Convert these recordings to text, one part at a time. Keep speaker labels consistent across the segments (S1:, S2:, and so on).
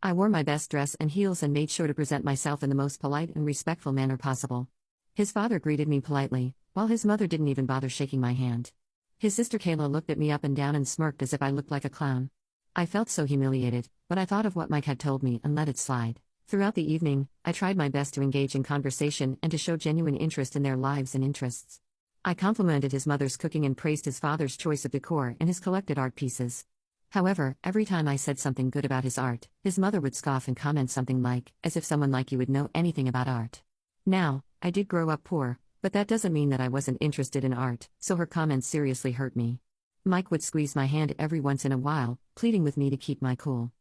S1: I wore my best dress and heels and made sure to present myself in the most polite and respectful manner possible. His father greeted me politely, while his mother didn't even bother shaking my hand. His sister Kayla looked at me up and down and smirked as if I looked like a clown. I felt so humiliated, but I thought of what Mike had told me and let it slide. Throughout the evening, I tried my best to engage in conversation and to show genuine interest in their lives and interests. I complimented his mother's cooking and praised his father's choice of decor and his collected art pieces. However, every time I said something good about his art, his mother would scoff and comment something like, as if someone like you would know anything about art. Now, I did grow up poor, but that doesn't mean that I wasn't interested in art, so her comments seriously hurt me. Mike would squeeze my hand every once in a while, pleading with me to keep my cool.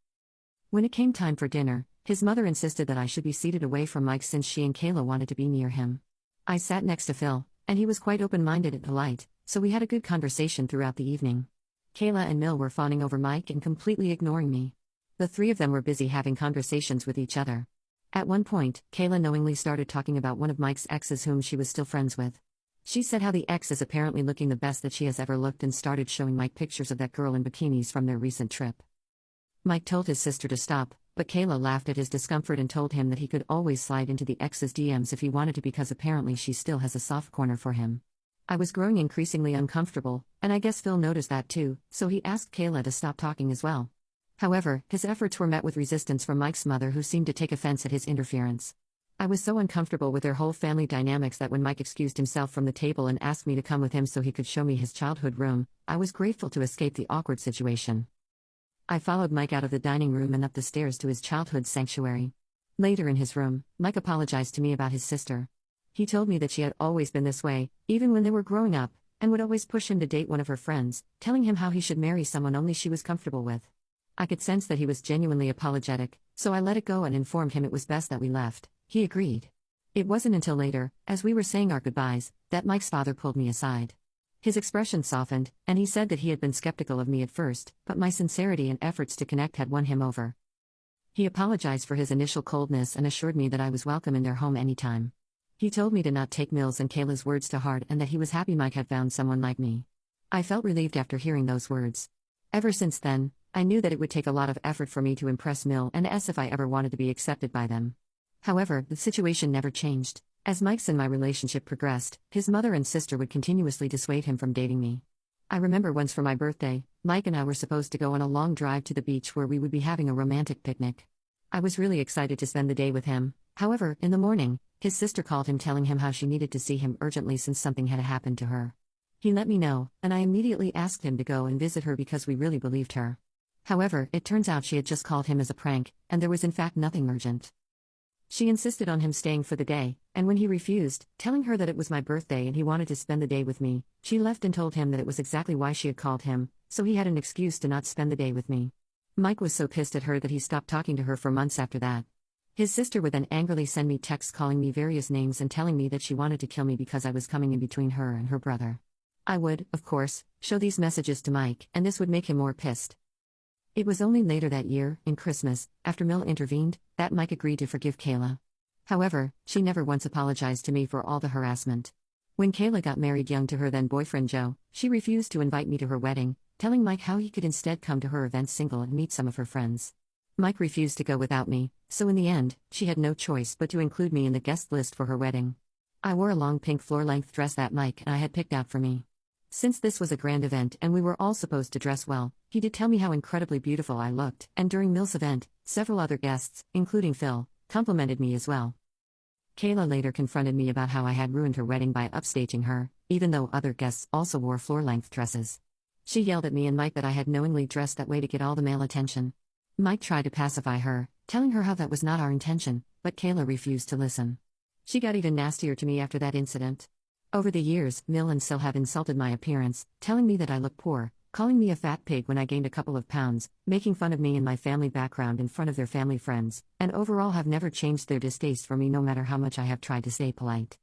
S1: When it came time for dinner, his mother insisted that I should be seated away from Mike since she and Kayla wanted to be near him. I sat next to Phil, and he was quite open-minded and polite, so we had a good conversation throughout the evening. Kayla and Mill were fawning over Mike and completely ignoring me. The three of them were busy having conversations with each other. At one point, Kayla knowingly started talking about one of Mike's exes whom she was still friends with. She said how the ex is apparently looking the best that she has ever looked and started showing Mike pictures of that girl in bikinis from their recent trip. Mike told his sister to stop, but Kayla laughed at his discomfort and told him that he could always slide into the ex's DMs if he wanted to because apparently she still has a soft corner for him. I was growing increasingly uncomfortable, and I guess Phil noticed that too, so he asked Kayla to stop talking as well. However, his efforts were met with resistance from Mike's mother, who seemed to take offense at his interference. I was so uncomfortable with their whole family dynamics that when Mike excused himself from the table and asked me to come with him so he could show me his childhood room, I was grateful to escape the awkward situation. I followed Mike out of the dining room and up the stairs to his childhood sanctuary. Later in his room, Mike apologized to me about his sister. He told me that she had always been this way, even when they were growing up, and would always push him to date one of her friends, telling him how he should marry someone only she was comfortable with. I could sense that he was genuinely apologetic, so I let it go and informed him it was best that we left. He agreed. It wasn't until later, as we were saying our goodbyes, that Mike's father pulled me aside. His expression softened, and he said that he had been skeptical of me at first, but my sincerity and efforts to connect had won him over. He apologized for his initial coldness and assured me that I was welcome in their home anytime. He told me to not take Mills and Kayla's words to heart and that he was happy Mike had found someone like me. I felt relieved after hearing those words. Ever since then, I knew that it would take a lot of effort for me to impress Mill and S if I ever wanted to be accepted by them. However, the situation never changed. As Mike's and my relationship progressed, his mother and sister would continuously dissuade him from dating me. I remember once for my birthday, Mike and I were supposed to go on a long drive to the beach where we would be having a romantic picnic. I was really excited to spend the day with him. However, in the morning, his sister called him telling him how she needed to see him urgently since something had happened to her. He let me know, and I immediately asked him to go and visit her because we really believed her. However, it turns out she had just called him as a prank, and there was in fact nothing urgent. She insisted on him staying for the day, and when he refused, telling her that it was my birthday and he wanted to spend the day with me, she left and told him that it was exactly why she had called him, so he had an excuse to not spend the day with me. Mike was so pissed at her that he stopped talking to her for months after that. His sister would then angrily send me texts calling me various names and telling me that she wanted to kill me because I was coming in between her and her brother. I would, of course, show these messages to Mike, and this would make him more pissed. It was only later that year, in Christmas, after Mill intervened, that Mike agreed to forgive Kayla. However, she never once apologized to me for all the harassment. When Kayla got married young to her then boyfriend Joe, she refused to invite me to her wedding, telling Mike how he could instead come to her event single and meet some of her friends. Mike refused to go without me, so in the end, she had no choice but to include me in the guest list for her wedding. I wore a long pink floor-length dress that Mike and I had picked out for me. Since this was a grand event and we were all supposed to dress well, he did tell me how incredibly beautiful I looked, and during Mill's event, several other guests, including Phil, complimented me as well. Kayla later confronted me about how I had ruined her wedding by upstaging her, even though other guests also wore floor-length dresses. She yelled at me and Mike that I had knowingly dressed that way to get all the male attention. Mike tried to pacify her, telling her how that was not our intention, but Kayla refused to listen. She got even nastier to me after that incident. Over the years, Mill and Sil have insulted my appearance, telling me that I look poor, calling me a fat pig when I gained a couple of pounds, making fun of me and my family background in front of their family friends, and overall have never changed their distaste for me no matter how much I have tried to stay polite.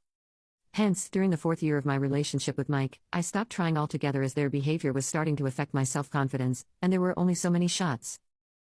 S1: Hence, during the 4th year of my relationship with Mike, I stopped trying altogether as their behavior was starting to affect my self-confidence, and there were only so many shots.